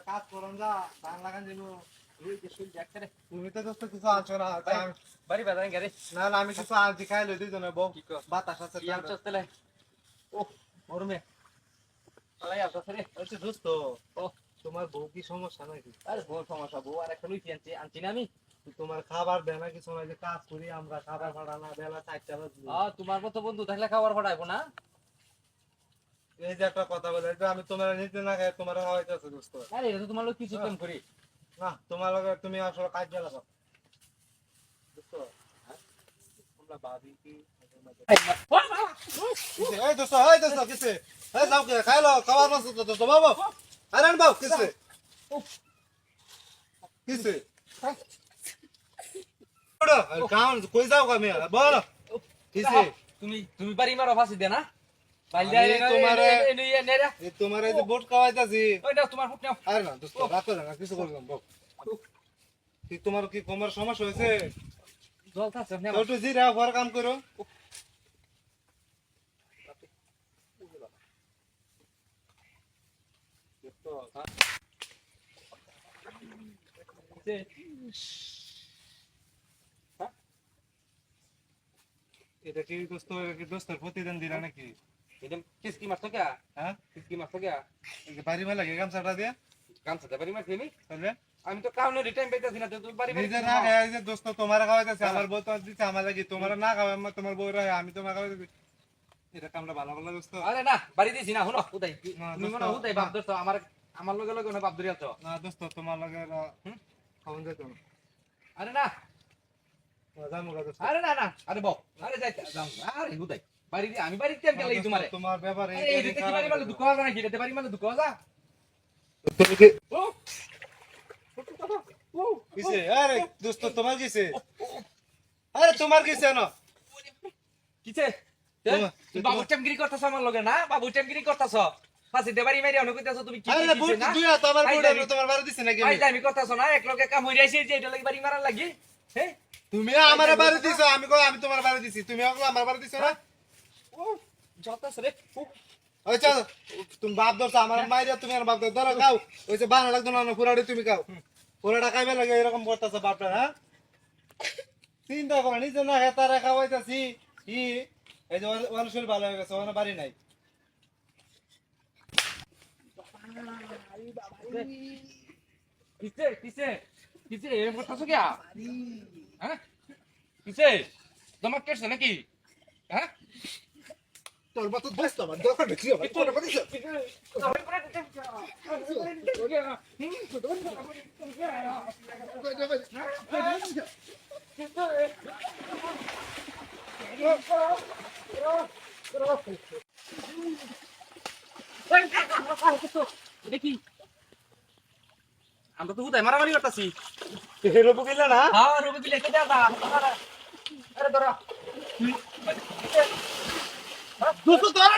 কাজ করুন যা ধান লাগান দিব। তুমি তো দোস্ত কিছু আনছো না। বাড়ি বাজারে গেরে না না আমি কিছু আনছি খাই লই দুই জনে বউ বাতাস আছে। কি আনছস তেলে? ও মরমে আলাই আসছ রে। আচ্ছা দোস্ত ও তোমার বউ কি সমস্যা নাকি? আরে বউ সমস্যা, বউ আর একটা লইছি আনছি না আমি। তোমার খাবার দেয় না কিছু নয় যে কাজ করি আমরা খাবার ভাড়া না বেলা 4টা বাজে। তোমার মতো বন্ধু থাকলে খাবার পাঠাইবো না? এই যে একটা কথা বলে যে আমি তোমার নিতে না খাই তোমার খাওয়াইতেছে দোস্ত। আরে এটা তো তোমার লোক কিছু কাম করি না তোমার লগে তুমি আসলে কাজ জ্বালা দাও দোস্ত। আমরা ভাবি কি এই দোস্ত কিসে এই যাও কে খাইলো খাবার মাছ তো দোস্ত বাবু আরে বাবু কিসে কিসে ওড়া কাম কই যাও কামে বল কিসে তুমি বাড়ি মারো ফাঁসি দে না? তোমার এই যে বোট খাওয়াইতাছি তোমার ফুট নাও। আরে না দোস্ত রাখো না কিছু করলাম বল তোমার কি কোমর সমস্যা হয়েছে? জল খাচ্ছে একটু জিরা ঘর কাম করো। এটা কি দোস্ত দোস্তের প্রতিদিন দিলা নাকি? এটা কিসকি মারছো কে? হ্যাঁ কিসকি মারছো কে? বাড়ি মেলা গে গামছাটা দিয়ে গামছাতে বাড়ি মারছি আমি? তাহলে আমি তো কাউনে রিটাইম পাইতাছি না, তুই বাড়ি নিজে না খাই যে দোস্ত তোমার খাওয়াইতাছে আমার বউ তো দিচ্ছে আমার লাগি তোমার না খাওয়াই তোমার বউ রাখে আমি তোমার খাওয়াইতাছি এটা কামটা ভালো ভালো দোস্ত। আরে না বাড়ি দিছি না, হুনো উদাই না, তুমি দোস্ত, মনে উদাই বাপ দোস্ত আমার লগে লগে বাপ ধরে আছো। না দোস্ত তোমার লগে খাওয়ান যেত না। আরে না জানো দোস্ত আরে না না আরে বউ আরে যাই যাও আরে উদাই বাড়ি দি আমি বাড়িতে আমি গেলাই তোমারে তোমার ব্যাপারে এই যে কি বাড়ি মানে দুঃখ হবে না কি রে বাড়ি মানে দুঃখ যা তুমি কি ও কিসে আরে দোস্ত তোমার কিসে আরে তোমার কিসে না কিছে তুই বাবু টেমগিরি করতেছ আমার লগে না? বাবু টেমগিরি করতেছ ফাঁসি দে বাড়ি মারি অনেক কইতাছ তুমি কি আরে বুট না? দুই হাত আমার বুট তোমার বাড়ি দিছে নাকি? ভাই আমি করতেছ না এক লগে কাম হই যাইছে যে এটা লাগি বাড়ি মারার লাগি। হ্যাঁ তুমি আমার বাড়ি দিছো আমি কই আমি তোমার বাড়ি দিছি তুমি আমার বাড়ি দিছো না? ও যতস রে ওই চল তুমি বাপ দরছো আমার মাইরা তুমি আর বাপ ধরো খাও ওই যে বানা লাগতো না পুরাড়ি তুমি খাও পুরাটা খাইবে লাগে এরকম করতেছ বাপটা। হ্যাঁ চিন্তা করো নিজে না হেতারে খাওয়াইতাছি ই এই যে ওর শরীর ভালো হয়ে গেছে ওর বাড়ি নাই। কিছে কিছে কিছে এ করতেছ কি? হ্যাঁ কিছে তোমার কেছে নাকি? হ্যাঁ তোর বাত দোস্ত আমার দোকান দেখি আমার তোর বাড়ি দিছো দেখি আমরা তো উদয় মারামারি করতেছি। রবু গেলে না হ্যাঁ রবি বিলে কে দাদা আরে ধরো দোস্ত ধরা